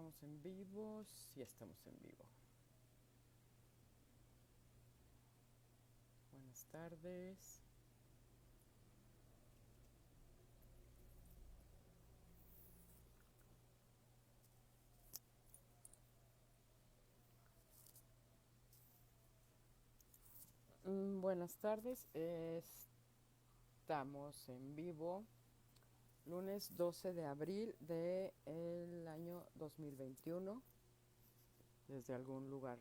¿Estamos en vivo? Sí, estamos en vivo. Buenas tardes. Buenas tardes. Estamos en vivo. Lunes 12 de abril del año 2021. Desde algún lugar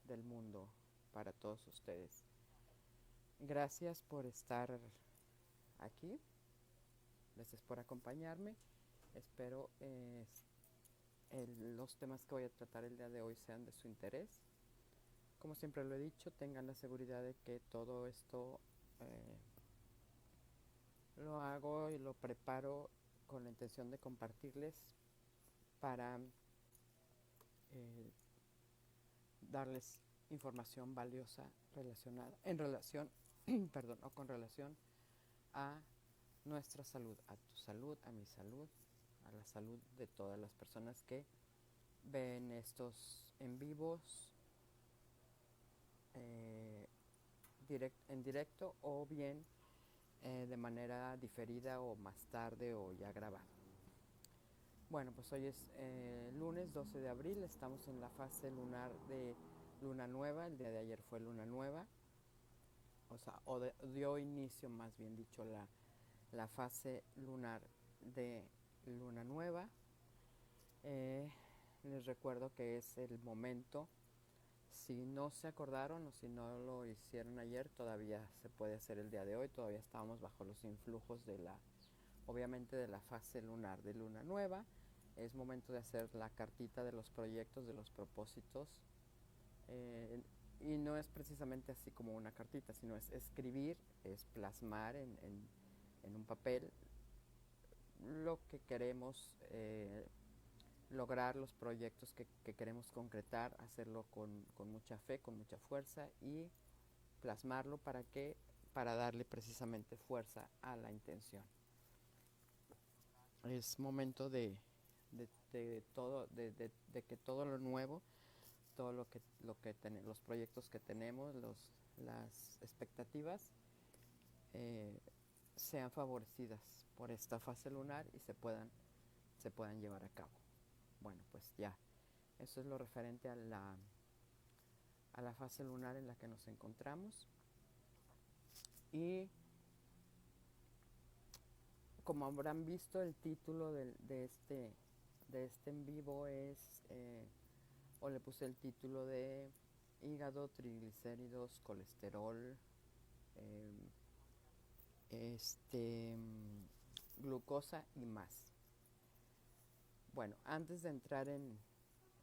del mundo para todos ustedes. Gracias por estar aquí. Gracias por acompañarme. Espero los temas que voy a tratar el día de hoy sean de su interés. Como siempre lo he dicho, tengan la seguridad de que todo esto eh, lo hago y lo preparo con la intención de compartirles para eh, darles información valiosa relacionada en relación, perdón, o con relación a nuestra salud, a tu salud, a mi salud, a la salud de todas las personas que ven estos en vivos eh, en directo o bien de manera diferida o más tarde o ya grabado. Bueno, pues hoy es lunes 12 de abril, estamos en la fase lunar de luna nueva, el día de ayer fue luna nueva, o sea, dio inicio más bien dicho la fase lunar de luna nueva. Eh, Les recuerdo que es el momento. Si no se acordaron o si no lo hicieron ayer, todavía se puede hacer el día de hoy. Todavía estamos bajo los influjos obviamente de la fase lunar de luna nueva. Es momento de hacer la cartita de los proyectos, de los propósitos. Eh, y no es precisamente así como una cartita, sino es escribir, es plasmar en un papel lo que queremos lograr, los proyectos que queremos concretar, hacerlo con mucha fe, con mucha fuerza y plasmarlo para darle precisamente fuerza a la intención. Es momento de todo, de que todo lo nuevo, todo los proyectos que tenemos, las expectativas, eh, sean favorecidas por esta fase lunar y se puedan llevar a cabo. Bueno, pues ya, eso es lo referente a la fase lunar en la que nos encontramos. Y como habrán visto, el título de este en vivo o le puse el título de hígado, triglicéridos, colesterol, eh, este, glucosa y más. Bueno, antes de entrar en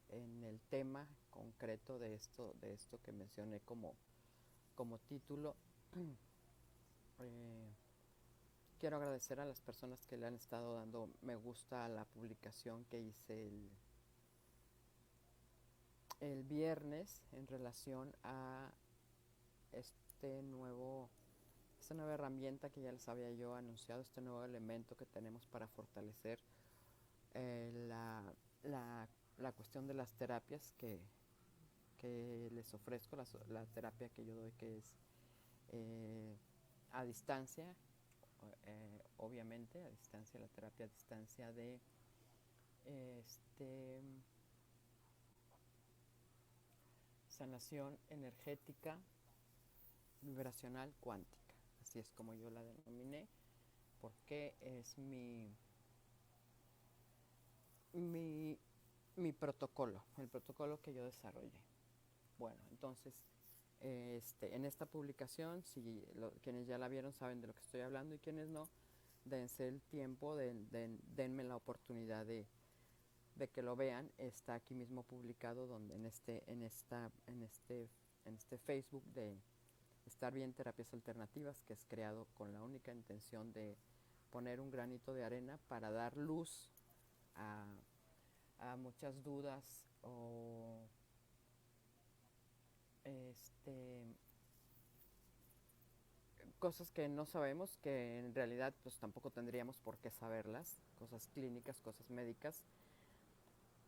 el tema concreto de esto que mencioné como título, eh, quiero agradecer a las personas que le han estado dando me gusta a la publicación que hice el viernes en relación a esta nueva herramienta que ya les había yo anunciado, este nuevo elemento que tenemos para fortalecer eh, la, la cuestión de las terapias que les ofrezco, la terapia que yo doy que es eh, a distancia, obviamente a distancia, la terapia a distancia de este, sanación energética vibracional cuántica. Así es como yo la denominé, porque es mi, mi protocolo, el protocolo que yo desarrollé. Bueno, entonces, en esta publicación, si quienes ya la vieron saben de lo que estoy hablando y quienes no, dense el tiempo, denme la oportunidad de que lo vean. Está aquí mismo publicado donde en este Facebook de Estar Bien Terapias Alternativas, que es creado con la única intención de poner un granito de arena para dar luz a, a muchas dudas o este cosas que no sabemos, que en realidad pues tampoco tendríamos por qué saberlas, cosas clínicas, cosas médicas,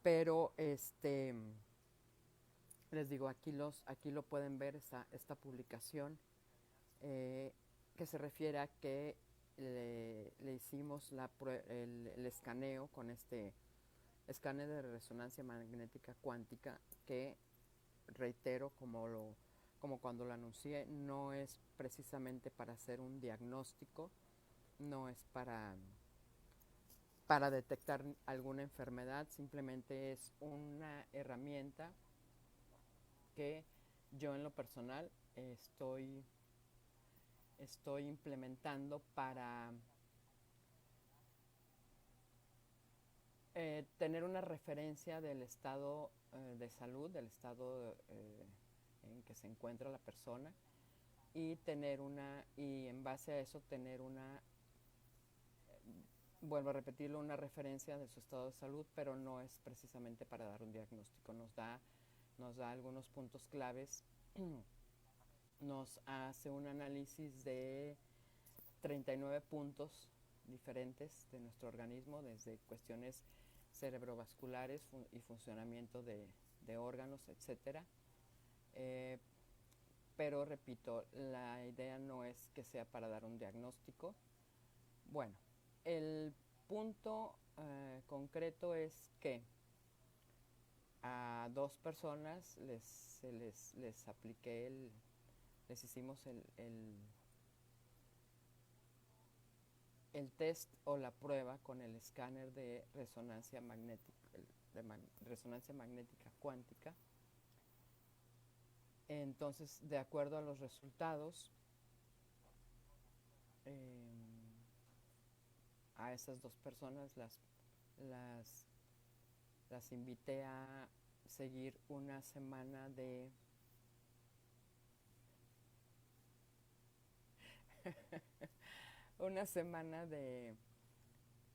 Pero les digo, aquí lo pueden ver, esta publicación, eh, que se refiere a que le hicimos el escaneo con este escáner de resonancia magnética cuántica, que reitero, como cuando lo anuncié, no es precisamente para hacer un diagnóstico, no es para detectar alguna enfermedad, simplemente es una herramienta que yo en lo personal estoy implementando para tener una referencia del estado de salud, del estado en que se encuentra la persona, y y en base a eso tener vuelvo a repetirlo, una referencia de su estado de salud, pero no es precisamente para dar un diagnóstico. Nos da algunos puntos claves, nos hace un análisis de 39 puntos diferentes de nuestro organismo, desde cuestiones cerebrovasculares y funcionamiento de órganos, etcétera. Pero repito, la idea no es que sea para dar un diagnóstico. Bueno, el punto concreto es que a 2 personas les apliqué les hicimos el test o la prueba con el escáner de resonancia magnética, resonancia magnética cuántica. Entonces, de acuerdo a los resultados, a esas 2 personas las invité a seguir una semana de una semana de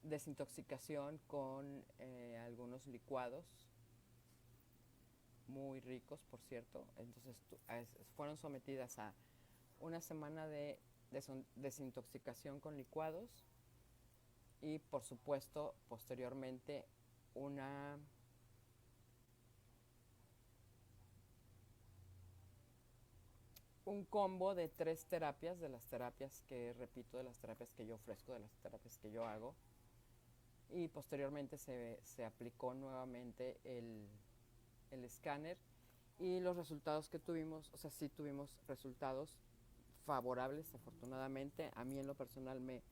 desintoxicación con algunos licuados muy ricos, por cierto. Entonces fueron sometidas a una semana de desintoxicación con licuados y, por supuesto, posteriormente un combo de 3 terapias, de las terapias que repito, de las terapias que yo ofrezco, de las terapias que yo hago. Y posteriormente se aplicó nuevamente el escáner, y los resultados que tuvimos, o sea, sí tuvimos resultados favorables, afortunadamente. A mí en lo personal me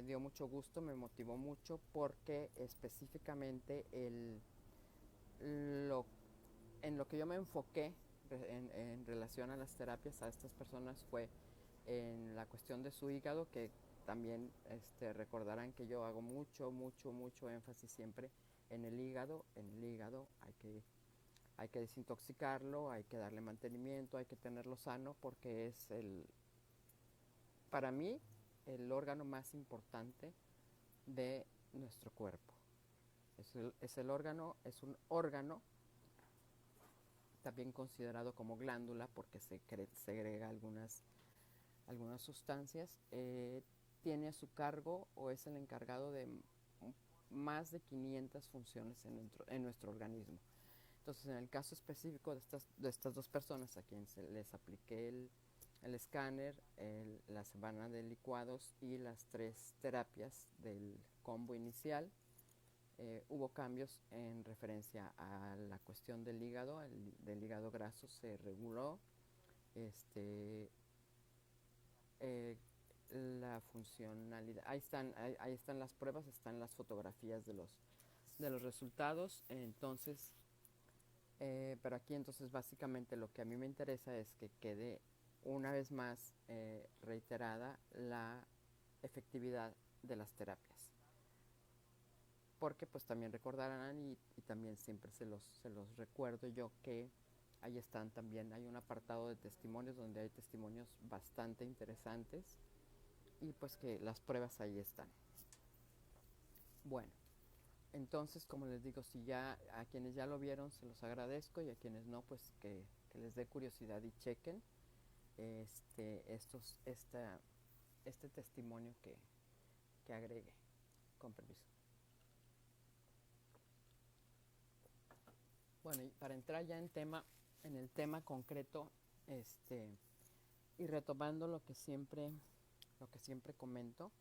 dio mucho gusto, me motivó mucho, porque específicamente lo, en lo que yo me enfoqué en relación a las terapias a estas personas fue en la cuestión de su hígado, que también recordarán que yo hago mucho énfasis siempre en el hígado. En el hígado hay que desintoxicarlo, hay que darle mantenimiento, hay que tenerlo sano, porque es para mí, el órgano más importante de nuestro cuerpo. Es un órgano también considerado como glándula, porque segrega algunas sustancias. Tiene a su cargo, o es el encargado de más de 500 funciones en nuestro organismo. Entonces, en el caso específico de estas 2 personas a quienes les apliqué el escáner, la semana de licuados y las 3 terapias del combo inicial, hubo cambios en referencia a la cuestión del hígado. Del hígado graso se reguló, la funcionalidad. Ahí están las pruebas, están las fotografías de los resultados. Entonces, pero aquí entonces básicamente lo que a mí me interesa es que quede una vez más reiterada la efectividad de las terapias, porque pues también recordarán, y también siempre se los recuerdo yo, que ahí están también, hay un apartado de testimonios donde hay testimonios bastante interesantes, y pues que las pruebas ahí están. Bueno, entonces, como les digo, si ya a quienes ya lo vieron se los agradezco, y a quienes no, pues que les dé curiosidad y chequen este testimonio que agregué. Con permiso. Bueno, y para entrar ya en el tema concreto, y retomando lo que siempre comento,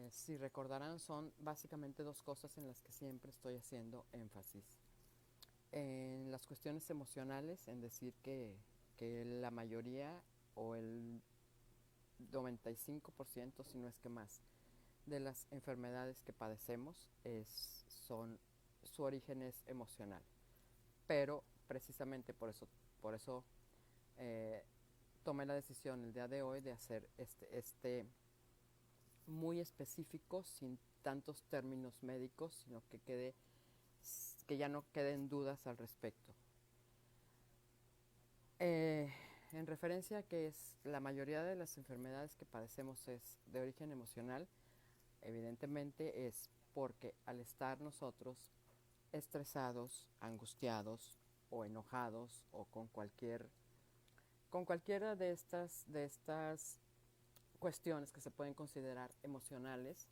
si recordarán, son básicamente dos cosas en las que siempre estoy haciendo énfasis. En las cuestiones emocionales, en decir que la mayoría o el 95%, si no es que más, de las enfermedades que padecemos su origen es emocional. Pero precisamente por eso eh, tomé la decisión el día de hoy de hacer este muy específico, sin tantos términos médicos, sino que ya no queden dudas al respecto. En referencia a que la mayoría de las enfermedades que padecemos es de origen emocional, evidentemente es porque al estar nosotros estresados, angustiados o enojados o con cualquiera de estas cuestiones que se pueden considerar emocionales,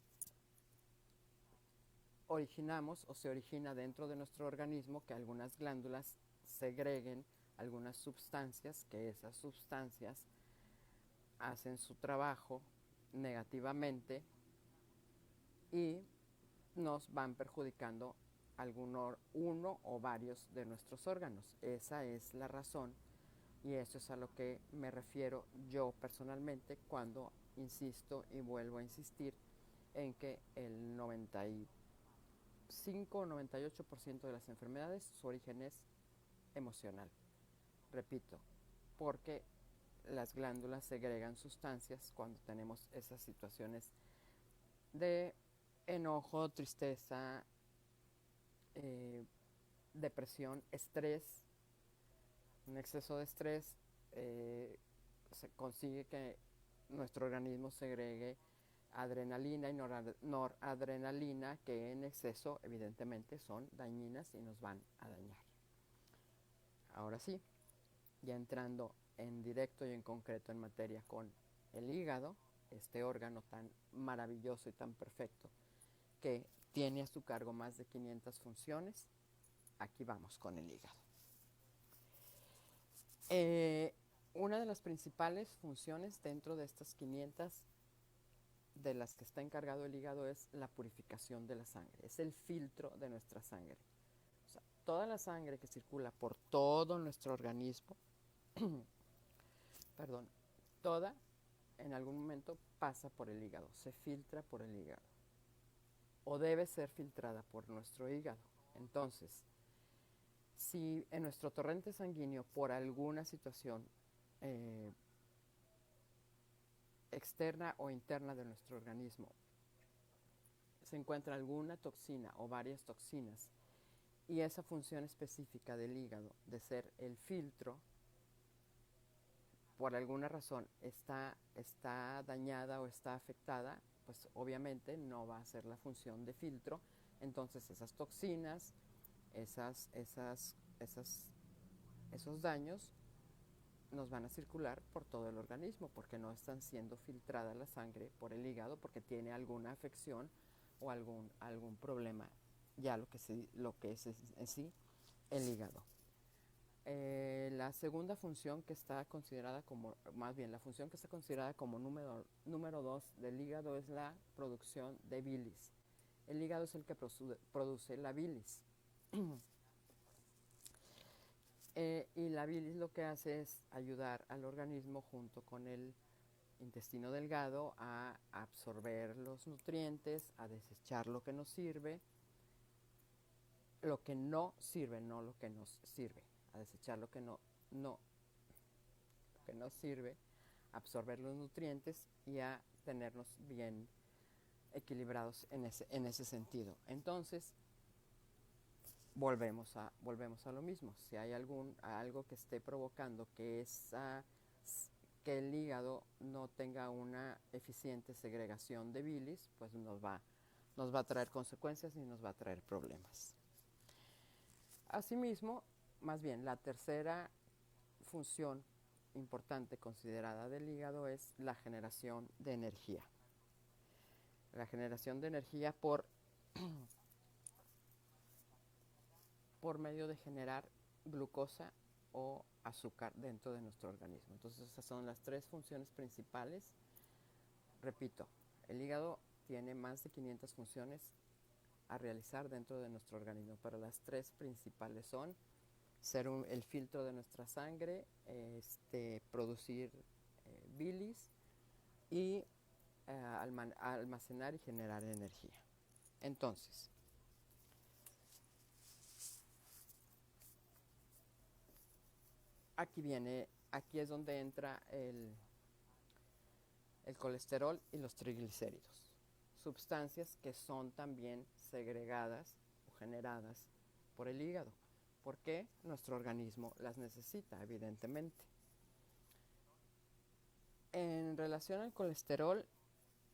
originamos o se origina dentro de nuestro organismo que algunas glándulas segreguen algunas sustancias, que esas sustancias hacen su trabajo negativamente y nos van perjudicando uno o varios de nuestros órganos. Esa es la razón y eso es a lo que me refiero yo personalmente cuando insisto y vuelvo a insistir en que el 95 o 98% de las enfermedades su origen es emocional. Repito, porque las glándulas segregan sustancias cuando tenemos esas situaciones de enojo, tristeza, depresión, estrés. Un exceso de estrés se consigue que nuestro organismo segregue adrenalina y noradrenalina, que en exceso evidentemente son dañinas y nos van a dañar. Ahora sí, ya entrando en directo y en concreto en materia con el hígado, este órgano tan maravilloso y tan perfecto que tiene a su cargo más de 500 funciones, aquí vamos con el hígado. Una de las principales funciones dentro de estas 500 de las que está encargado el hígado es la purificación de la sangre, es el filtro de nuestra sangre. O sea, toda la sangre que circula por todo nuestro organismo, perdón, toda en algún momento pasa por el hígado, se filtra por el hígado o debe ser filtrada por nuestro hígado. Entonces, si en nuestro torrente sanguíneo por alguna situación externa o interna de nuestro organismo se encuentra alguna toxina o varias toxinas y esa función específica del hígado de ser el filtro por alguna razón está dañada o está afectada, pues obviamente no va a ser la función de filtro. Entonces esas toxinas, esos daños nos van a circular por todo el organismo porque no están siendo filtrada la sangre por el hígado porque tiene alguna afección o algún problema, ya lo que es en sí el hígado. La segunda función que está considerada como, más bien la función que está considerada como número 2 del hígado es la producción de bilis. El hígado es el que produce la bilis. Y la bilis lo que hace es ayudar al organismo junto con el intestino delgado a absorber los nutrientes, a desechar lo que nos sirve, lo que no sirve, no lo que nos sirve, a desechar lo que no sirve, absorber los nutrientes y a tenernos bien equilibrados en ese sentido. Entonces, volvemos a lo mismo. Si hay algo que esté provocando que el hígado no tenga una eficiente segregación de bilis, pues nos va a traer consecuencias y nos va a traer problemas. Asimismo, más bien, la tercera función importante considerada del hígado es la generación de energía. La generación de energía por por medio de generar glucosa o azúcar dentro de nuestro organismo. Entonces esas son las tres funciones principales. Repito, el hígado tiene más de 500 funciones a realizar dentro de nuestro organismo, pero las tres principales son ser el filtro de nuestra sangre, producir bilis y almacenar y generar energía. Entonces, aquí es donde entra el colesterol y los triglicéridos, sustancias que son también segregadas o generadas por el hígado, porque nuestro organismo las necesita, evidentemente. En relación al colesterol,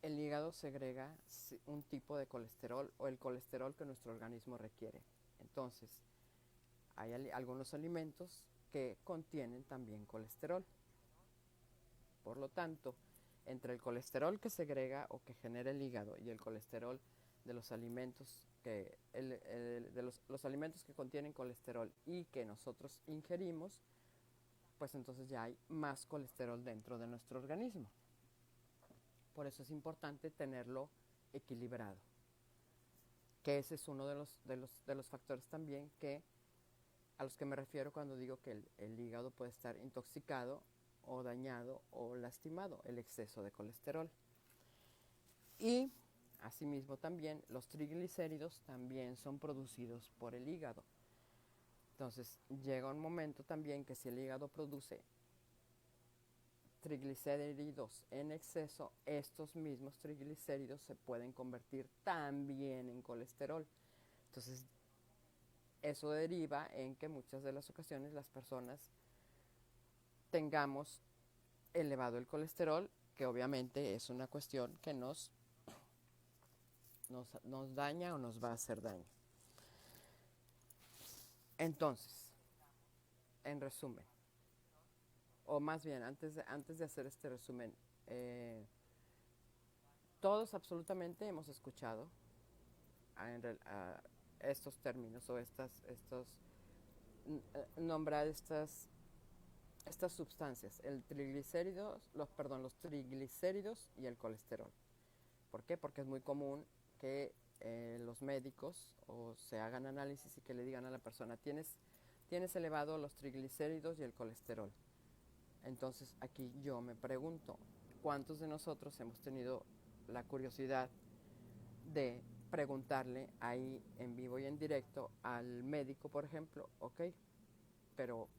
el hígado segrega un tipo de colesterol o el colesterol que nuestro organismo requiere. Entonces, hay algunos alimentos que contienen también colesterol. Por lo tanto, entre el colesterol que segrega o que genera el hígado y el colesterol de los alimentos los alimentos que contienen colesterol y que nosotros ingerimos, pues entonces ya hay más colesterol dentro de nuestro organismo. Por eso es importante tenerlo equilibrado. Que ese es uno de los factores también a los que me refiero cuando digo que el hígado puede estar intoxicado o dañado o lastimado, el exceso de colesterol. Y asimismo también los triglicéridos también son producidos por el hígado. Entonces llega un momento también que si el hígado produce triglicéridos en exceso, estos mismos triglicéridos se pueden convertir también en colesterol. Entonces eso deriva en que muchas de las ocasiones las personas tengamos elevado el colesterol, que obviamente es una cuestión que nos daña o nos va a hacer daño. Entonces, en resumen, o más bien antes de hacer este resumen, todos absolutamente hemos escuchado a estos términos o nombrar estas sustancias, los triglicéridos y el colesterol. ¿Por qué? Porque es muy común que los médicos o se hagan análisis y que le digan a la persona, tienes elevado los triglicéridos y el colesterol. Entonces aquí yo me pregunto, ¿cuántos de nosotros hemos tenido la curiosidad de preguntarle ahí en vivo y en directo al médico, por ejemplo, ok, pero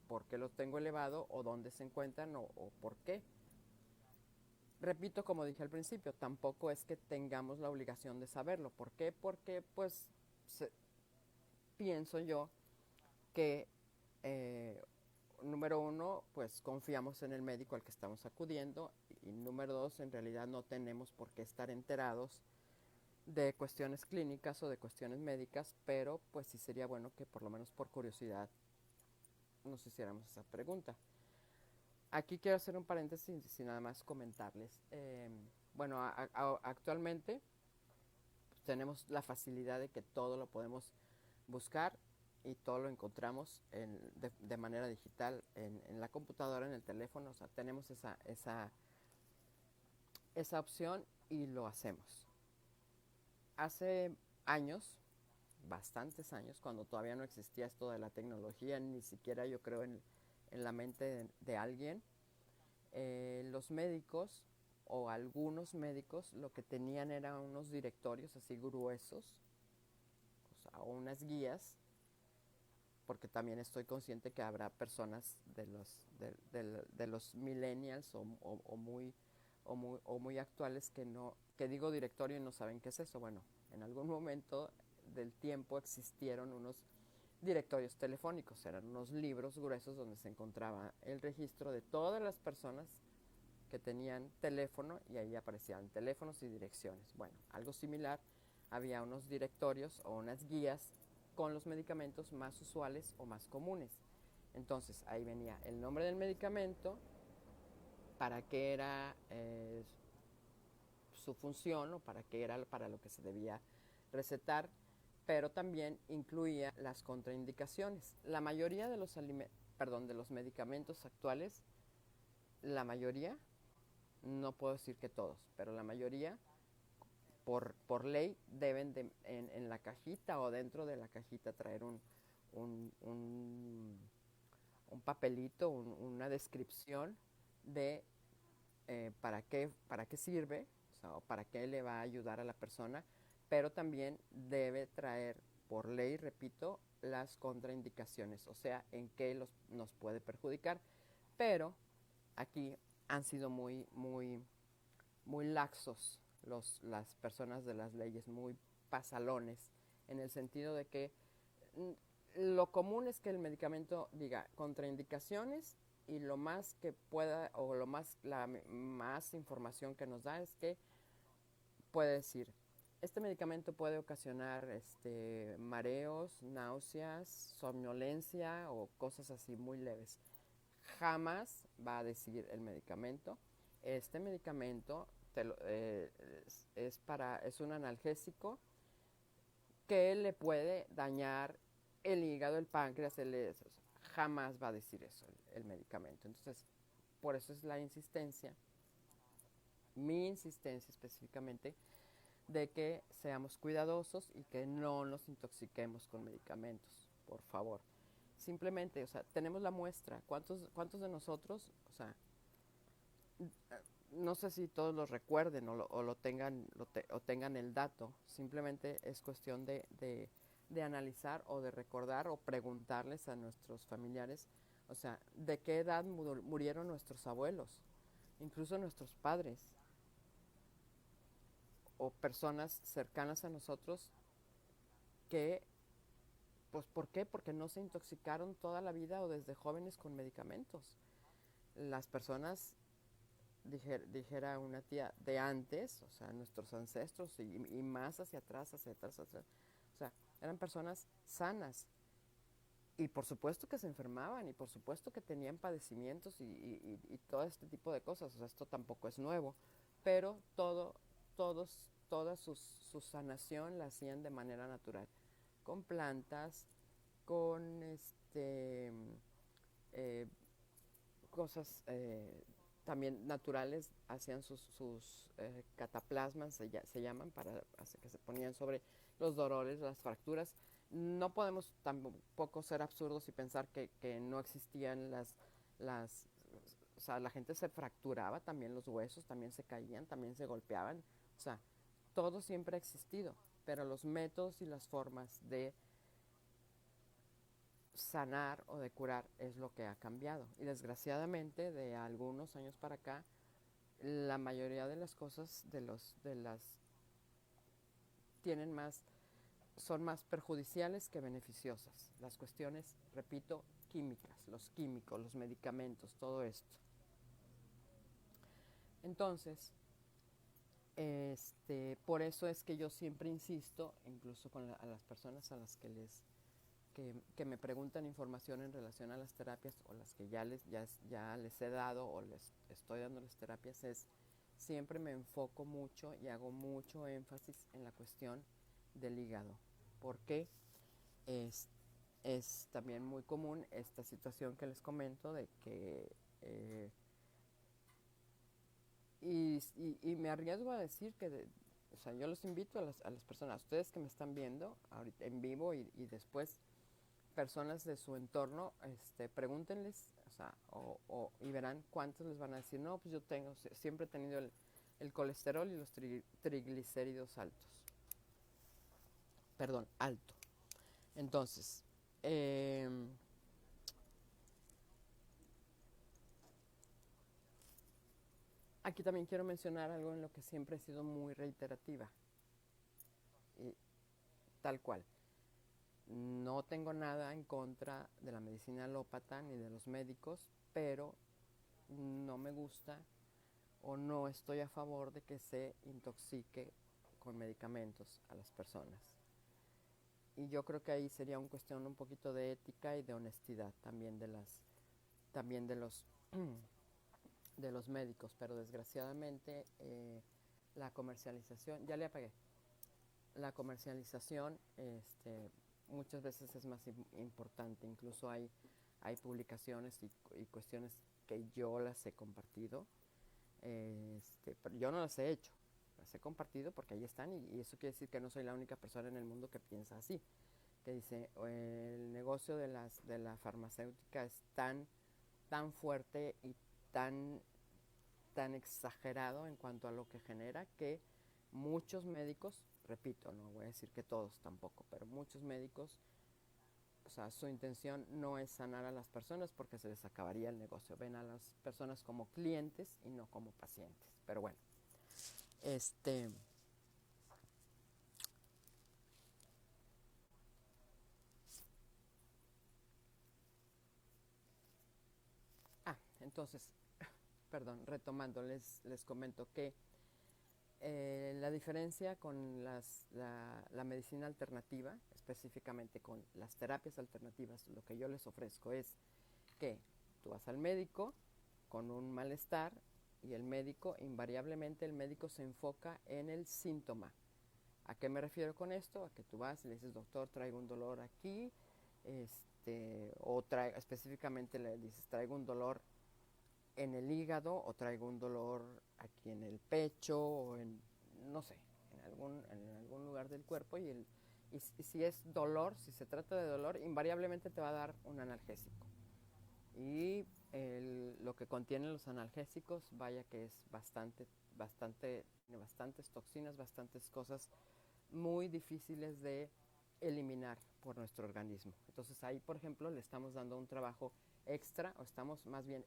¿por qué los tengo elevado o dónde se encuentran o por qué? Repito, como dije al principio, tampoco es que tengamos la obligación de saberlo. ¿Por qué? Porque pues pienso yo que número uno, pues confiamos en el médico al que estamos acudiendo y número dos, en realidad no tenemos por qué estar enterados de cuestiones clínicas o de cuestiones médicas, pero pues sí sería bueno que por lo menos por curiosidad nos hiciéramos esa pregunta. Aquí quiero hacer un paréntesis y nada más comentarles. Bueno, actualmente pues, tenemos la facilidad de que todo lo podemos buscar y todo lo encontramos de manera digital en la computadora, en el teléfono. O sea, tenemos esa opción y lo hacemos. Hace años, bastantes años, cuando todavía no existía esto de la tecnología, ni siquiera yo creo en la mente de alguien, los médicos o algunos médicos lo que tenían eran unos directorios así gruesos, o sea, o unas guías, porque también estoy consciente que habrá personas de los millennials o muy actuales que digo directorio y no saben qué es eso. Bueno, en algún momento del tiempo existieron unos directorios telefónicos, eran unos libros gruesos donde se encontraba el registro de todas las personas que tenían teléfono y ahí aparecían teléfonos y direcciones. Bueno, algo similar, había unos directorios o unas guías con los medicamentos más usuales o más comunes. Entonces ahí venía el nombre del medicamento, para qué era su función o para qué era para lo que se debía recetar, pero también incluía las contraindicaciones. La mayoría de de los medicamentos actuales, la mayoría, no puedo decir que todos, pero la mayoría, por ley, deben en la cajita o dentro de la cajita traer un, un, un papelito, una descripción de para qué sirve, o sea, o para qué le va a ayudar a la persona, pero también debe traer, por ley, repito, las contraindicaciones, o sea, en qué nos puede perjudicar. Pero aquí han sido muy laxos las personas de las leyes, muy pasalones, en el sentido de que lo común es que el medicamento diga contraindicaciones y lo más que pueda o la más información que nos da es que puede decir este medicamento puede ocasionar mareos, náuseas, somnolencia o cosas así muy leves. Jamás va a decir el medicamento este medicamento es un analgésico que le puede dañar el hígado, el páncreas, jamás va a decir eso el medicamento. Entonces, por eso es la insistencia, mi insistencia específicamente, de que seamos cuidadosos y que no nos intoxiquemos con medicamentos, por favor. Simplemente, o sea, tenemos la muestra. ¿Cuántos de nosotros, o sea, no sé si todos lo recuerden o lo tengan, o tengan el dato, simplemente es cuestión de analizar o de recordar o preguntarles a nuestros familiares, o sea, ¿de qué edad murieron nuestros abuelos? Incluso nuestros padres o personas cercanas a nosotros que, pues, ¿por qué? Porque no se intoxicaron toda la vida o desde jóvenes con medicamentos. Las personas dijera una tía, de antes, o sea, nuestros ancestros y más hacia atrás, hacia atrás, hacia atrás, o sea, eran personas sanas y por supuesto que se enfermaban y por supuesto que tenían padecimientos y todo este tipo de cosas, o sea, esto tampoco es nuevo, pero toda su sanación la hacían de manera natural, con plantas, con eh, cosas también naturales, hacían sus cataplasmas, se llaman, que se ponían sobre los dolores, las fracturas. No podemos tampoco ser absurdos y pensar que no existían o sea, la gente se fracturaba, también los huesos, también se caían, también se golpeaban, o sea, todo siempre ha existido, pero los métodos y las formas de sanar o de curar es lo que ha cambiado. Y desgraciadamente, de algunos años para acá, la mayoría de las cosas tienen más, son más perjudiciales que beneficiosas. Las cuestiones, repito, químicas, los químicos, los medicamentos, todo esto. Entonces, por eso es que yo siempre insisto, incluso a las personas a las que me preguntan información en relación a las terapias o las que ya les he dado o les estoy dándoles terapias, siempre me enfoco mucho y hago mucho énfasis en la cuestión del hígado, porque es, es también muy común esta situación que les comento de que y me arriesgo a decir o sea, yo los invito a las personas, a ustedes que me están viendo ahorita en vivo y después personas de su entorno, pregúntenles, o sea, y verán cuántos les van a decir, no, pues yo siempre he tenido el colesterol y los triglicéridos altos. Perdón, alto. Entonces, aquí también quiero mencionar algo en lo que siempre he sido muy reiterativa, y tal cual. No tengo nada en contra de la medicina alópata ni de los médicos, pero no me gusta o no estoy a favor de que se intoxique con medicamentos a las personas. Y yo creo que ahí sería una cuestión un poquito de ética y de honestidad también de los de los médicos, pero desgraciadamente la comercialización, ya le apagué, la comercialización muchas veces es más importante. Incluso hay publicaciones y cuestiones que yo las he compartido, pero yo no las he hecho, las he compartido porque ahí están y eso quiere decir que no soy la única persona en el mundo que piensa así, que dice el negocio de la farmacéutica es tan fuerte y tan, tan exagerado en cuanto a lo que genera que muchos médicos, repito, no voy a decir que todos tampoco, pero muchos médicos, o sea, su intención no es sanar a las personas porque se les acabaría el negocio. Ven a las personas como clientes y no como pacientes. Pero bueno, este, entonces, perdón, retomando, les comento que la diferencia con la medicina alternativa, específicamente con las terapias alternativas, lo que yo les ofrezco es que tú vas al médico con un malestar y invariablemente el médico se enfoca en el síntoma. ¿A qué me refiero con esto? A que tú vas y le dices, doctor, traigo un dolor aquí, específicamente le dices, traigo un dolor en el hígado o traigo un dolor aquí en el pecho o no sé, en algún lugar del cuerpo y si es dolor, si se trata de dolor, invariablemente te va a dar un analgésico. Y lo que contienen los analgésicos, vaya que es tiene bastantes toxinas, bastantes cosas muy difíciles de eliminar por nuestro organismo. Entonces ahí, por ejemplo, le estamos dando un trabajo extra o estamos más bien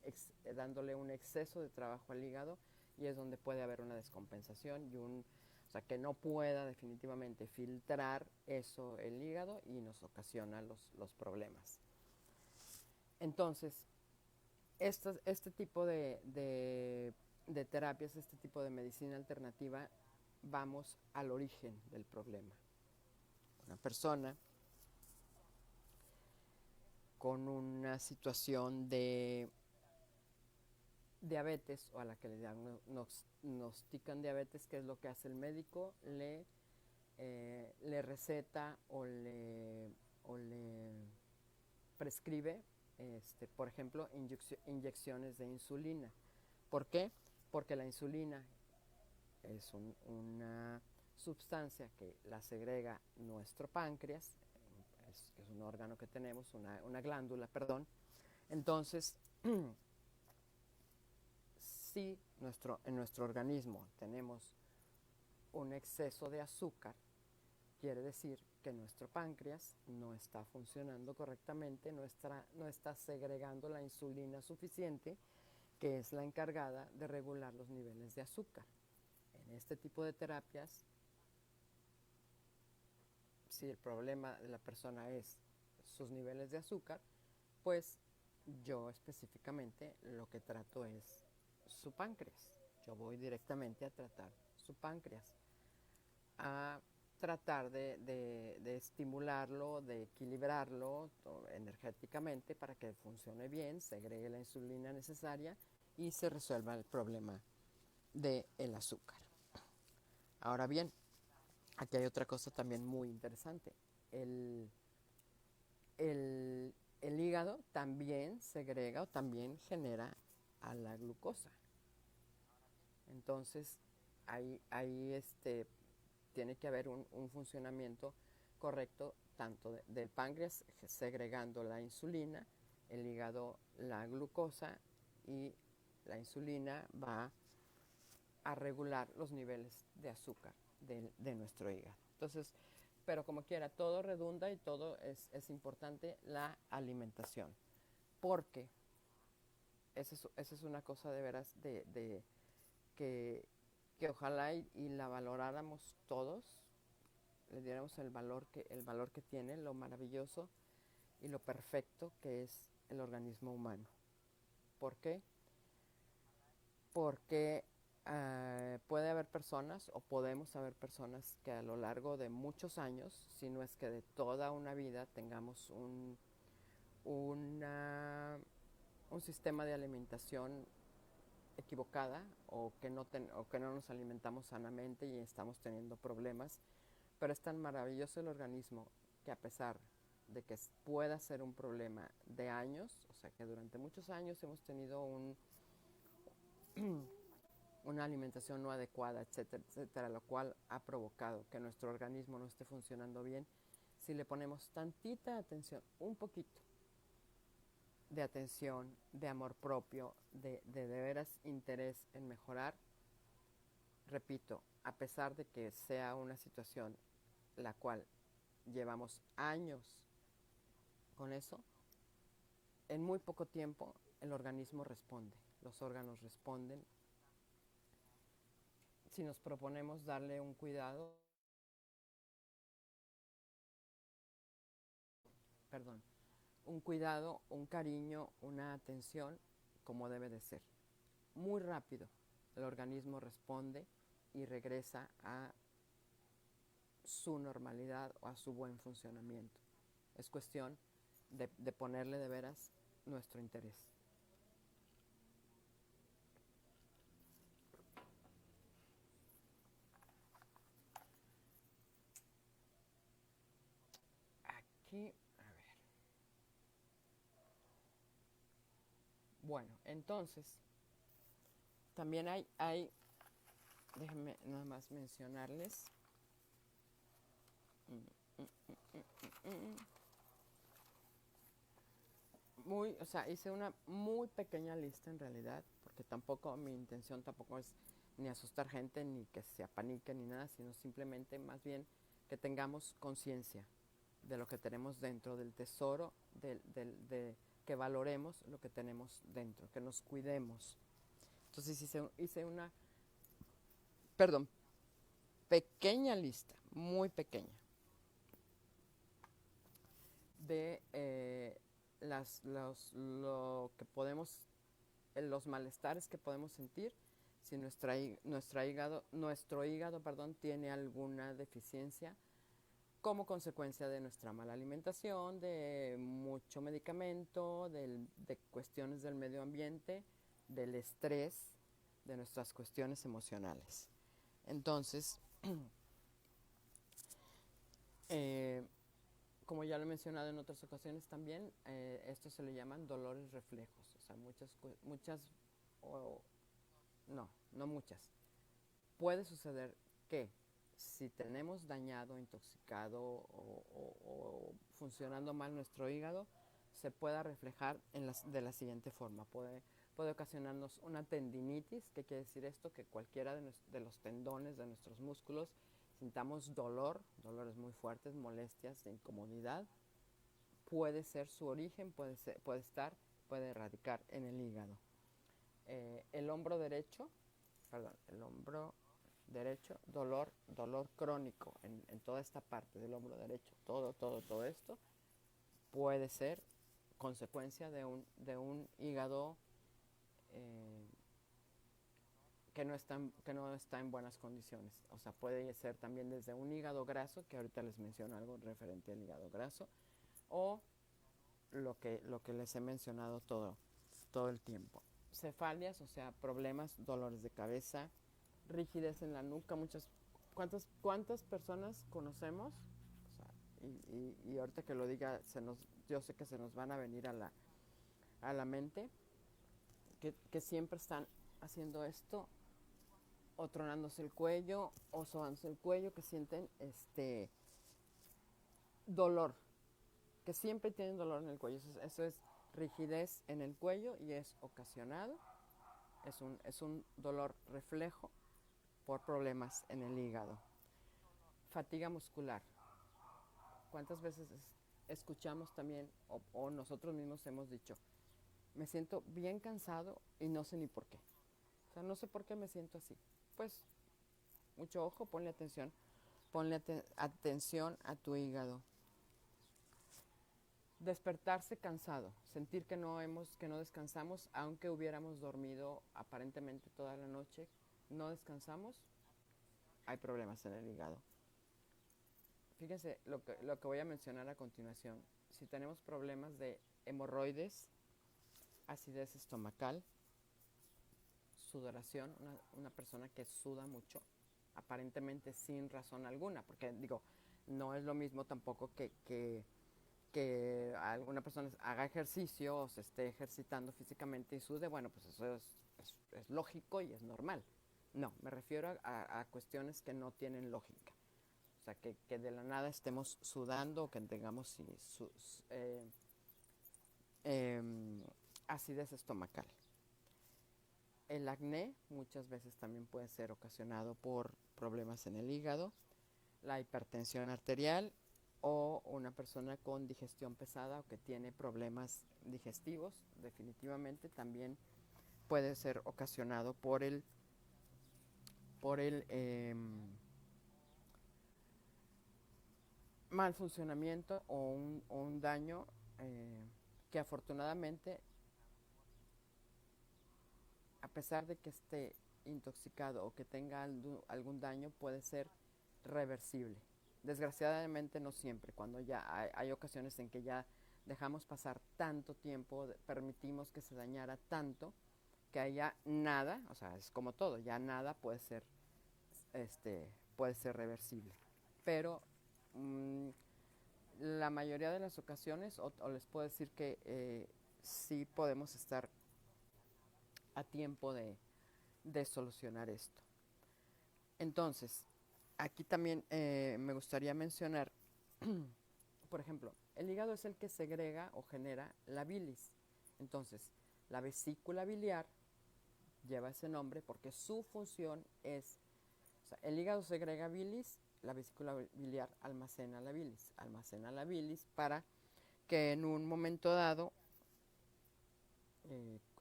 dándole un exceso de trabajo al hígado y es donde puede haber una descompensación o sea, que no pueda definitivamente filtrar eso el hígado y nos ocasiona los problemas. Entonces, este tipo de terapias, este tipo de medicina alternativa, vamos al origen del problema. Una persona con una situación de diabetes o a la que le diagnostican diabetes, ¿qué es lo que hace el médico? Le receta o le prescribe, por ejemplo, inyecciones de insulina. ¿Por qué? Porque la insulina es una sustancia que la segrega nuestro páncreas, es un órgano que tenemos, una glándula, perdón. Entonces, si en nuestro organismo tenemos un exceso de azúcar, quiere decir que nuestro páncreas no está funcionando correctamente, no está segregando la insulina suficiente, que es la encargada de regular los niveles de azúcar. En este tipo de terapias, si el problema de la persona es sus niveles de azúcar, pues yo específicamente lo que trato es su páncreas. Yo voy directamente a tratar su páncreas, a tratar de estimularlo, de equilibrarlo energéticamente para que funcione bien, segregue la insulina necesaria y se resuelva el problema del azúcar. Ahora bien, aquí hay otra cosa también muy interesante. El, el hígado también segrega o también genera a la glucosa. Entonces, ahí tiene que haber un funcionamiento correcto tanto del páncreas segregando la insulina, el hígado la glucosa y la insulina va a regular los niveles de azúcar de nuestro hígado. Entonces, pero como quiera, todo redunda y todo es importante la alimentación, porque esa es una cosa de veras que, que ojalá y la valoráramos todos, le diéramos el valor que tiene, lo maravilloso y lo perfecto que es el organismo humano. ¿Por qué? Porque puede haber personas o podemos haber personas que a lo largo de muchos años, si no es que de toda una vida, tengamos un sistema de alimentación equivocada o que no nos alimentamos sanamente y estamos teniendo problemas Pero es tan maravilloso el organismo que a pesar de que pueda ser un problema de años, o sea que durante muchos años hemos tenido una alimentación no adecuada, etcétera, etcétera, lo cual ha provocado que nuestro organismo no esté funcionando bien, si le ponemos tantita atención, un poquito de atención, de amor propio, de veras interés en mejorar, repito, a pesar de que sea una situación la cual llevamos años con eso, en muy poco tiempo el organismo responde, los órganos responden. Si nos proponemos darle un cuidado, perdón, un cuidado, un cariño, una atención como debe de ser. Muy rápido el organismo responde y regresa a su normalidad o a su buen funcionamiento. Es cuestión de ponerle de veras nuestro interés. Aquí, a ver. Bueno, entonces, también déjenme nada más mencionarles. O sea, hice una muy pequeña lista en realidad, porque tampoco mi intención tampoco es ni asustar gente, ni que se apanique, ni nada, sino simplemente más bien que tengamos conciencia de lo que tenemos dentro, del tesoro, que valoremos lo que tenemos dentro, que nos cuidemos. Entonces hice una, perdón, pequeña lista, muy pequeña, de lo que podemos, los malestares que podemos sentir si nuestro hígado, perdón, tiene alguna deficiencia como consecuencia de nuestra mala alimentación, de mucho medicamento, de cuestiones del medio ambiente, del estrés, de nuestras cuestiones emocionales. Entonces, como ya lo he mencionado en otras ocasiones también, esto se le llaman dolores reflejos. O sea, no muchas. Puede suceder que si tenemos dañado, intoxicado o funcionando mal nuestro hígado, se pueda reflejar de la siguiente forma. Puede ocasionarnos una tendinitis. ¿Qué quiere decir esto? Que cualquiera de los tendones de nuestros músculos sintamos dolores muy fuertes, molestias, de incomodidad. Puede ser su origen, puede radicar en el hígado. El hombro derecho, dolor crónico en toda esta parte del hombro derecho, todo esto puede ser consecuencia de un hígado eh, que no está en buenas condiciones. O sea, puede ser también desde un hígado graso, que ahorita les menciono algo referente al hígado graso, o lo que les he mencionado todo el tiempo. Cefalias, o sea, problemas, dolores de cabeza, rigidez en la nuca. ¿Cuántas personas conocemos? O sea, y ahorita que lo diga, yo sé que se nos van a venir a la mente, que siempre están haciendo esto, o tronándose el cuello, o sobándose el cuello, que sienten dolor, que siempre tienen dolor en el cuello. Eso es rigidez en el cuello y es ocasionado, es un dolor reflejo por problemas en el hígado. Fatiga muscular. ¿Cuántas veces escuchamos también o nosotros mismos hemos dicho, me siento bien cansado y no sé ni por qué? O sea, no sé por qué me siento así. Pues mucho ojo, ponle atención a tu hígado. Despertarse cansado, sentir que no descansamos, aunque hubiéramos dormido aparentemente toda la noche, no descansamos, hay problemas en el hígado. Fíjense lo que voy a mencionar a continuación. Si tenemos problemas de hemorroides, acidez estomacal, sudoración, una persona que suda mucho, aparentemente sin razón alguna, porque digo, no es lo mismo tampoco que alguna persona haga ejercicio o se esté ejercitando físicamente y sude, bueno, pues eso es lógico y es normal. No, me refiero a cuestiones que no tienen lógica. O sea, que de la nada estemos sudando o que tengamos acidez estomacal. El acné muchas veces también puede ser ocasionado por problemas en el hígado, la hipertensión arterial o una persona con digestión pesada o que tiene problemas digestivos, definitivamente también puede ser ocasionado por el mal funcionamiento o un daño que afortunadamente, a pesar de que esté intoxicado o que tenga algún daño, puede ser reversible. Desgraciadamente no siempre, cuando ya hay ocasiones en que ya dejamos pasar tanto tiempo, permitimos que se dañara tanto, que haya nada, o sea, es como todo, ya nada puede ser reversible. Pero mmm, la mayoría de las ocasiones, o les puedo decir que sí podemos estar a tiempo de solucionar esto. Entonces, aquí también me gustaría mencionar, por ejemplo, el hígado es el que segrega o genera la bilis. Entonces, la vesícula biliar lleva ese nombre porque su función es, o sea, el hígado segrega bilis, la vesícula biliar almacena la bilis para que en un momento dado,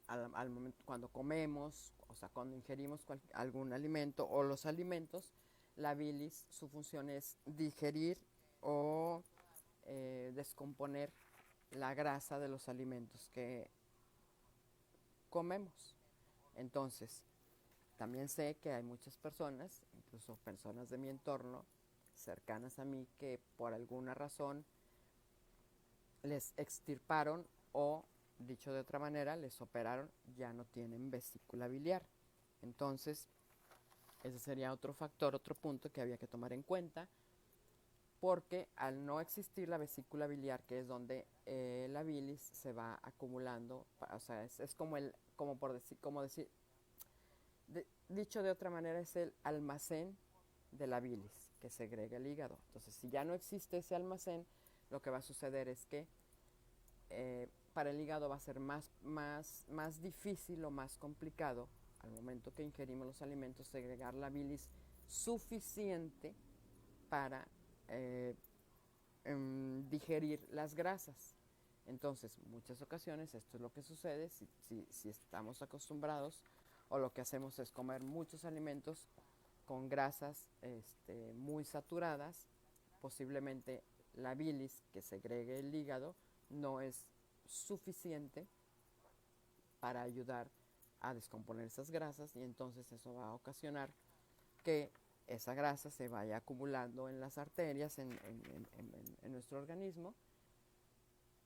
al momento cuando comemos, o sea, cuando ingerimos algún alimento o los alimentos, la bilis, su función es digerir o descomponer la grasa de los alimentos que comemos. Entonces, también sé que hay muchas personas, incluso personas de mi entorno, cercanas a mí, que por alguna razón les extirparon o, dicho de otra manera, les operaron, ya no tienen vesícula biliar. Entonces, ese sería otro factor, otro punto que había que tomar en cuenta, porque al no existir la vesícula biliar, que es donde la bilis se va acumulando, o sea, es dicho de otra manera, es el almacén de la bilis que segrega el hígado. Entonces, si ya no existe ese almacén, lo que va a suceder es que para el hígado va a ser más difícil o más complicado al momento que ingerimos los alimentos segregar la bilis suficiente para digerir las grasas. Entonces, muchas ocasiones esto es lo que sucede si estamos acostumbrados o lo que hacemos es comer muchos alimentos con grasas muy saturadas, posiblemente la bilis que segregue el hígado no es suficiente para ayudar a descomponer esas grasas y entonces eso va a ocasionar que esa grasa se vaya acumulando en las arterias en nuestro organismo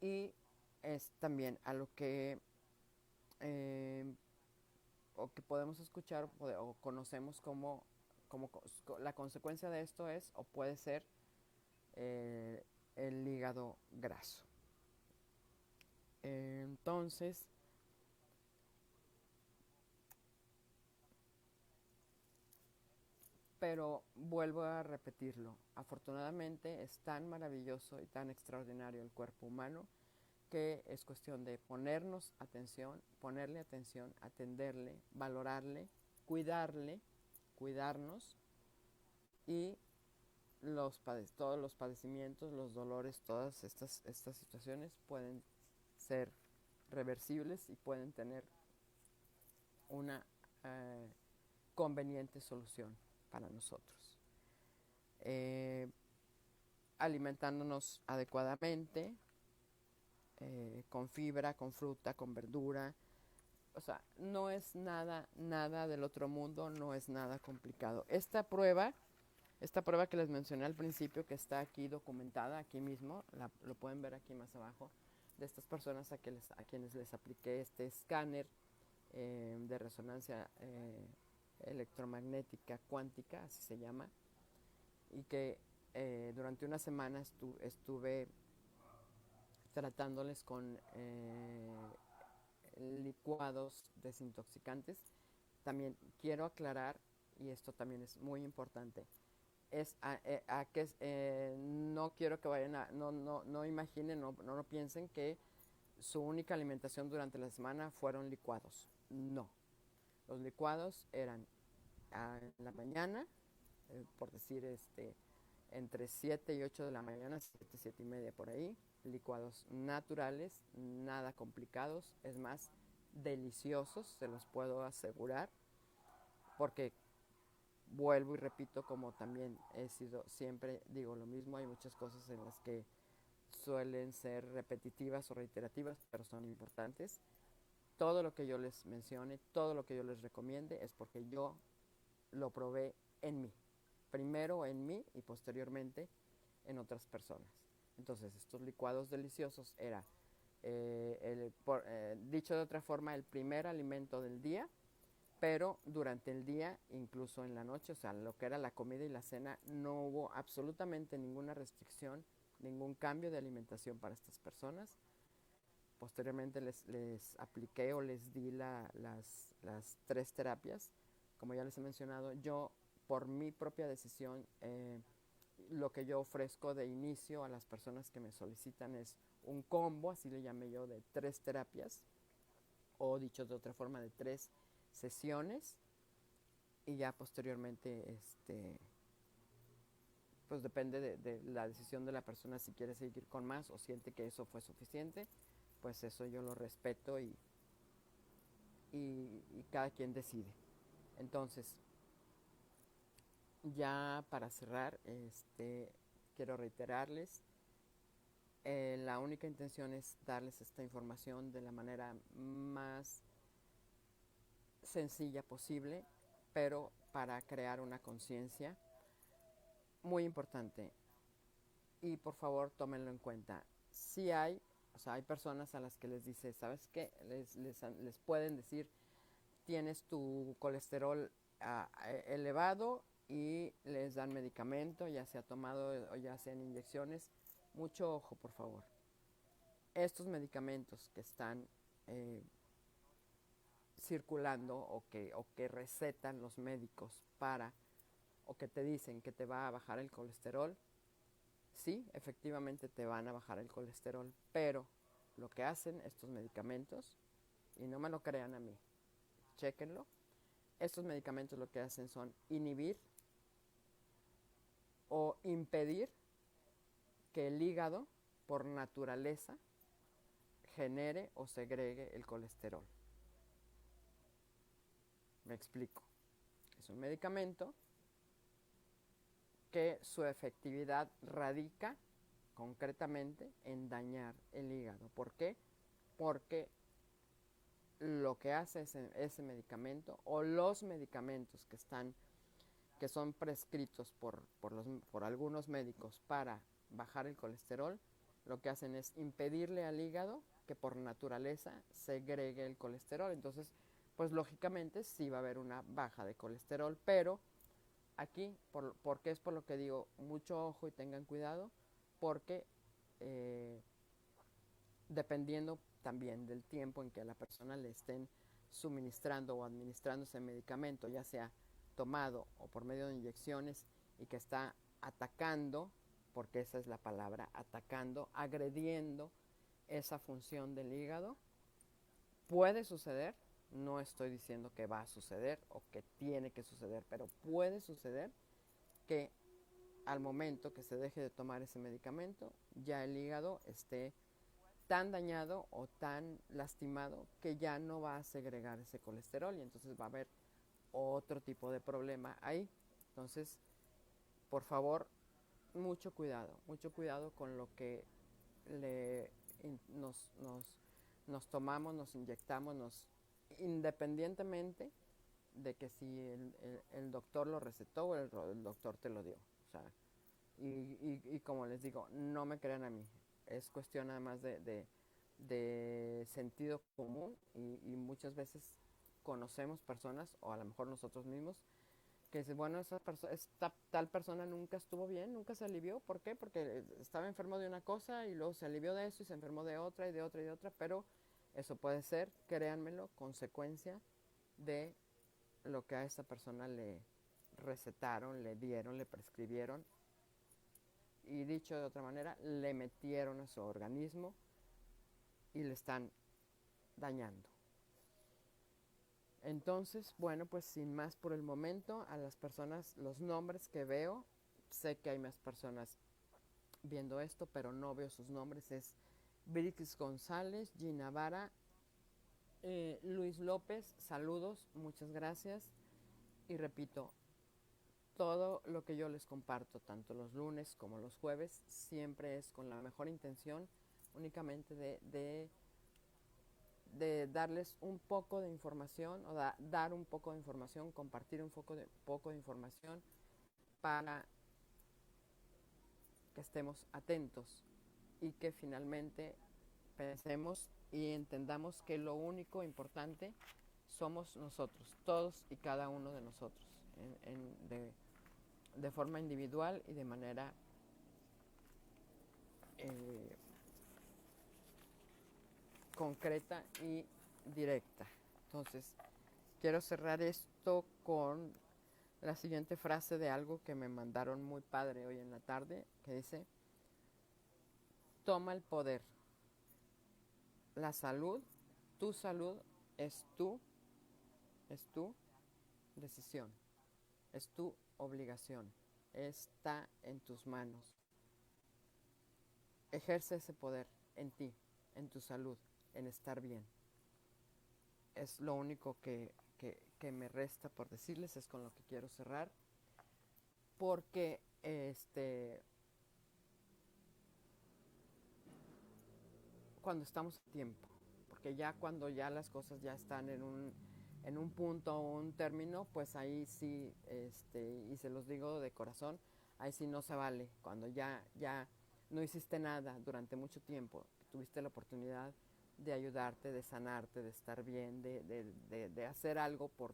y es también a lo que o que podemos escuchar o conocemos como la consecuencia de esto es o puede ser eh, el hígado graso. Entonces, pero vuelvo a repetirlo, afortunadamente es tan maravilloso y tan extraordinario el cuerpo humano que es cuestión de ponerle atención, atenderle, valorarle, cuidarnos y todos los padecimientos, los dolores, todas estas situaciones pueden ser reversibles y pueden tener una eh, conveniente solución para nosotros. Alimentándonos adecuadamente, con fibra, con fruta, con verdura. O sea, no es nada del otro mundo, no es nada complicado. Esta prueba que les mencioné al principio, que está aquí documentada, aquí mismo, lo pueden ver aquí más abajo, de estas personas a quienes les apliqué este escáner de resonancia electromagnética cuántica, así se llama, y que durante una semana estuve tratándoles con licuados desintoxicantes. También quiero aclarar, y esto también es muy importante, es a que no quiero que vayan a, no imaginen, no piensen que su única alimentación durante la semana fueron licuados. No, los licuados eran en la mañana, por decir entre 7 y 8 de la mañana, 7, 7 y media por ahí, licuados naturales, nada complicados, es más, deliciosos, se los puedo asegurar, porque vuelvo y repito, como también he sido, siempre digo lo mismo, hay muchas cosas en las que suelen ser repetitivas o reiterativas, pero son importantes. Todo lo que yo les mencione, todo lo que yo les recomiende es porque yo lo probé en mí. Primero en mí y posteriormente en otras personas. Entonces, estos licuados deliciosos era, dicho de otra forma, el primer alimento del día, pero durante el día, incluso en la noche, o sea, lo que era la comida y la cena, no hubo absolutamente ninguna restricción, ningún cambio de alimentación para estas personas. Posteriormente les apliqué o les di las 3 terapias. Como ya les he mencionado, yo por mi propia decisión, lo que yo ofrezco de inicio a las personas que me solicitan es un combo, así le llamé yo, de 3 terapias, o dicho de otra forma, de 3 sesiones, y ya posteriormente, pues depende de la decisión de la persona si quiere seguir con más o siente que eso fue suficiente, pues eso yo lo respeto y cada quien decide. Entonces, ya para cerrar, quiero reiterarles, la única intención es darles esta información de la manera más sencilla posible, pero para crear una conciencia muy importante. Y por favor, tómenlo en cuenta. Si hay, o sea, hay personas a las que les dice, ¿sabes qué? Les pueden decir, tienes tu colesterol elevado, y les dan medicamento, ya sea tomado o ya sean inyecciones. Mucho ojo, por favor. Estos medicamentos que están circulando o que recetan los médicos para, o que te dicen que te va a bajar el colesterol, sí, efectivamente te van a bajar el colesterol, pero lo que hacen estos medicamentos, y no me lo crean a mí, chéquenlo, estos medicamentos lo que hacen son inhibir o impedir que el hígado, por naturaleza, genere o segregue el colesterol. Me explico. Es un medicamento que su efectividad radica concretamente en dañar el hígado. ¿Por qué? Porque lo que hace ese medicamento, o los medicamentos que son prescritos por algunos médicos para bajar el colesterol, lo que hacen es impedirle al hígado que por naturaleza segregue el colesterol. Entonces, pues lógicamente sí va a haber una baja de colesterol, pero aquí, porque es por lo que digo, mucho ojo y tengan cuidado, porque eh, dependiendo también del tiempo en que a la persona le estén suministrando o administrando ese medicamento, ya sea tomado o por medio de inyecciones, y que está atacando, porque esa es la palabra, atacando, agrediendo esa función del hígado, puede suceder, no estoy diciendo que va a suceder o que tiene que suceder, pero puede suceder que al momento que se deje de tomar ese medicamento, ya el hígado esté tan dañado o tan lastimado que ya no va a segregar ese colesterol, y entonces va a haber otro tipo de problema ahí. Entonces, por favor, mucho cuidado con lo que le, nos tomamos, nos inyectamos, independientemente de que si el doctor lo recetó o el doctor te lo dio. O sea, y como les digo, no me crean a mí. Es cuestión además de sentido común, y muchas veces conocemos personas, o a lo mejor nosotros mismos, que dice, bueno, esta tal persona nunca estuvo bien, nunca se alivió. ¿Por qué? Porque estaba enfermo de una cosa y luego se alivió de eso y se enfermó de otra y de otra y de otra, pero eso puede ser, créanmelo, consecuencia de lo que a esta persona le recetaron, le dieron, le prescribieron y dicho de otra manera, le metieron a su organismo y le están dañando. Entonces, bueno, pues sin más por el momento, a las personas, los nombres que veo, sé que hay más personas viendo esto, pero no veo sus nombres, es Brix González, Gina Vara, Luis López, saludos, muchas gracias. Y repito, todo lo que yo les comparto, tanto los lunes como los jueves, siempre es con la mejor intención, únicamente de darles un poco de información, o dar un poco de información, compartir un poco de información para que estemos atentos y que finalmente pensemos y entendamos que lo único importante somos nosotros, todos y cada uno de nosotros, de forma individual y de manera eh, concreta y directa. Entonces, quiero cerrar esto con la siguiente frase de algo que me mandaron muy padre hoy en la tarde, que dice, toma el poder. La salud, tu salud es tu decisión, es tu obligación, está en tus manos. Ejerce ese poder en ti, en tu salud, en estar bien. Es lo único que me resta por decirles, es con lo que quiero cerrar, porque cuando estamos a tiempo, porque ya cuando ya las cosas ya están en un punto o un término, pues ahí sí, y se los digo de corazón, ahí sí no se vale, cuando ya no hiciste nada durante mucho tiempo, tuviste la oportunidad de ayudarte, de sanarte, de estar bien, de hacer algo por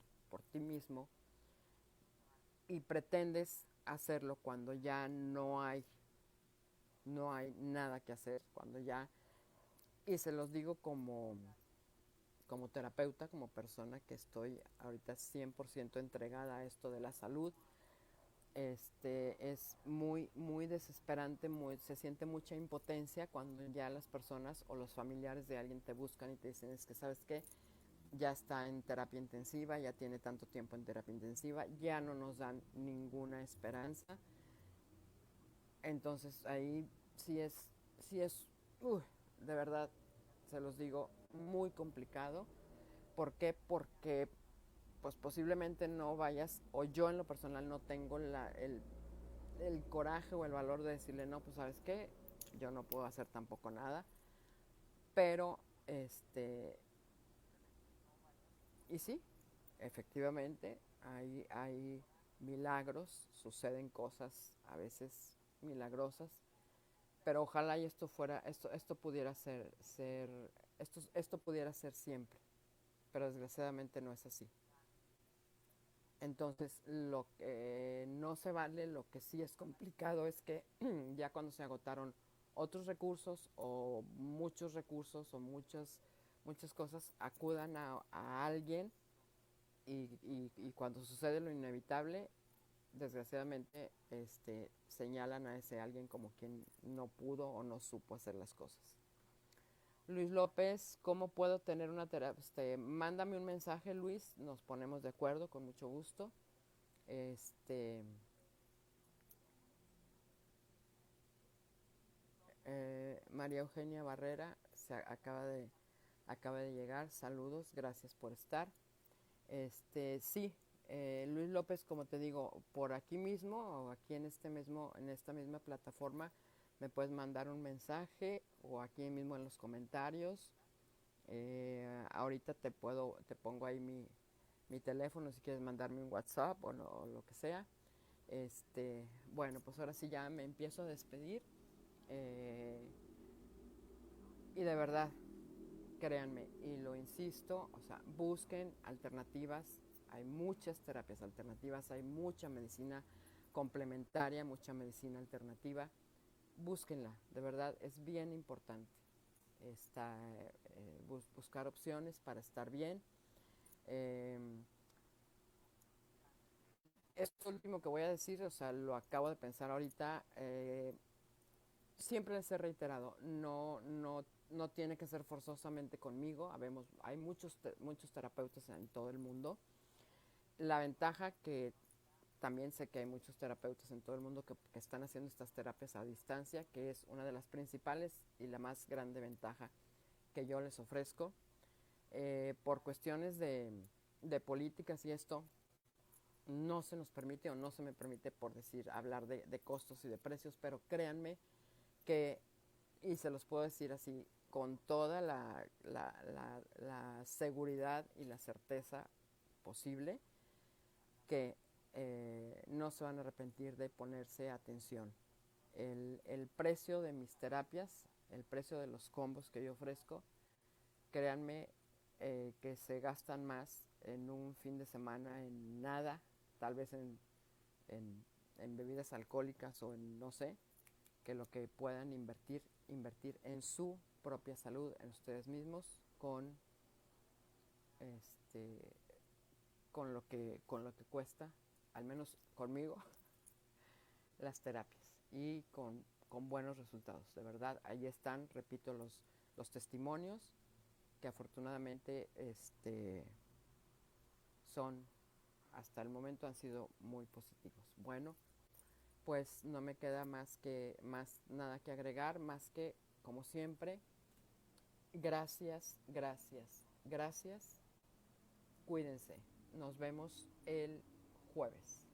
ti mismo, y pretendes hacerlo cuando ya no hay nada que hacer, cuando ya, y se los digo como terapeuta, como persona que estoy ahorita 100% entregada a esto de la salud, es muy desesperante, se siente mucha impotencia cuando ya las personas o los familiares de alguien te buscan y te dicen, es que sabes qué, ya está en terapia intensiva, ya tiene tanto tiempo en terapia intensiva, ya no nos dan ninguna esperanza. Entonces ahí sí es, de verdad, se los digo, muy complicado. ¿Por qué? Porque pues posiblemente no vayas, o yo en lo personal no tengo el coraje o el valor de decirle, no, pues sabes qué, yo no puedo hacer tampoco nada, pero y sí, efectivamente hay milagros, suceden cosas a veces milagrosas, pero ojalá y esto pudiera esto pudiera ser siempre, pero desgraciadamente no es así. Entonces, lo que no se vale, lo que sí es complicado es que ya cuando se agotaron otros recursos o muchos recursos o muchas cosas, acudan a alguien y cuando sucede lo inevitable, desgraciadamente señalan a ese alguien como quien no pudo o no supo hacer las cosas. Luis López, ¿cómo puedo tener una terapia? Mándame un mensaje, Luis, nos ponemos de acuerdo con mucho gusto. Este, María Eugenia Barrera acaba de llegar, saludos, gracias por estar. Sí, Luis López, como te digo, por aquí mismo o aquí en en esta misma plataforma, me puedes mandar un mensaje o aquí mismo en los comentarios. Ahorita te pongo ahí mi teléfono si quieres mandarme un WhatsApp o lo que sea. Bueno, pues ahora sí ya me empiezo a despedir. Y de verdad, créanme, y lo insisto, o sea, busquen alternativas, hay muchas terapias alternativas, hay mucha medicina complementaria, mucha medicina alternativa, búsquenla, de verdad es bien importante buscar opciones para estar bien. Eh, Esto último que voy a decir, o sea, lo acabo de pensar ahorita, siempre les he reiterado, no tiene que ser forzosamente conmigo, hay muchos terapeutas en todo el mundo. La ventaja que también sé que hay muchos terapeutas en todo el mundo que están haciendo estas terapias a distancia, que es una de las principales y la más grande ventaja que yo les ofrezco. Por cuestiones de políticas y esto, no se nos permite o no se me permite, por decir, hablar de costos y de precios, pero créanme que, y se los puedo decir así, con toda la seguridad y la certeza posible, que no se van a arrepentir de ponerse atención. El precio de mis terapias, el precio de los combos que yo ofrezco, créanme que se gastan más en un fin de semana en nada, tal vez en, en bebidas alcohólicas o en no sé, que lo que puedan invertir en su propia salud, en ustedes mismos, este, con lo que cuesta, al menos conmigo, las terapias y con buenos resultados. De verdad, ahí están, repito, los testimonios que afortunadamente son, hasta el momento han sido muy positivos. Bueno, pues no me queda más nada que agregar, más que, como siempre, gracias, gracias, gracias. Cuídense. Nos vemos el jueves.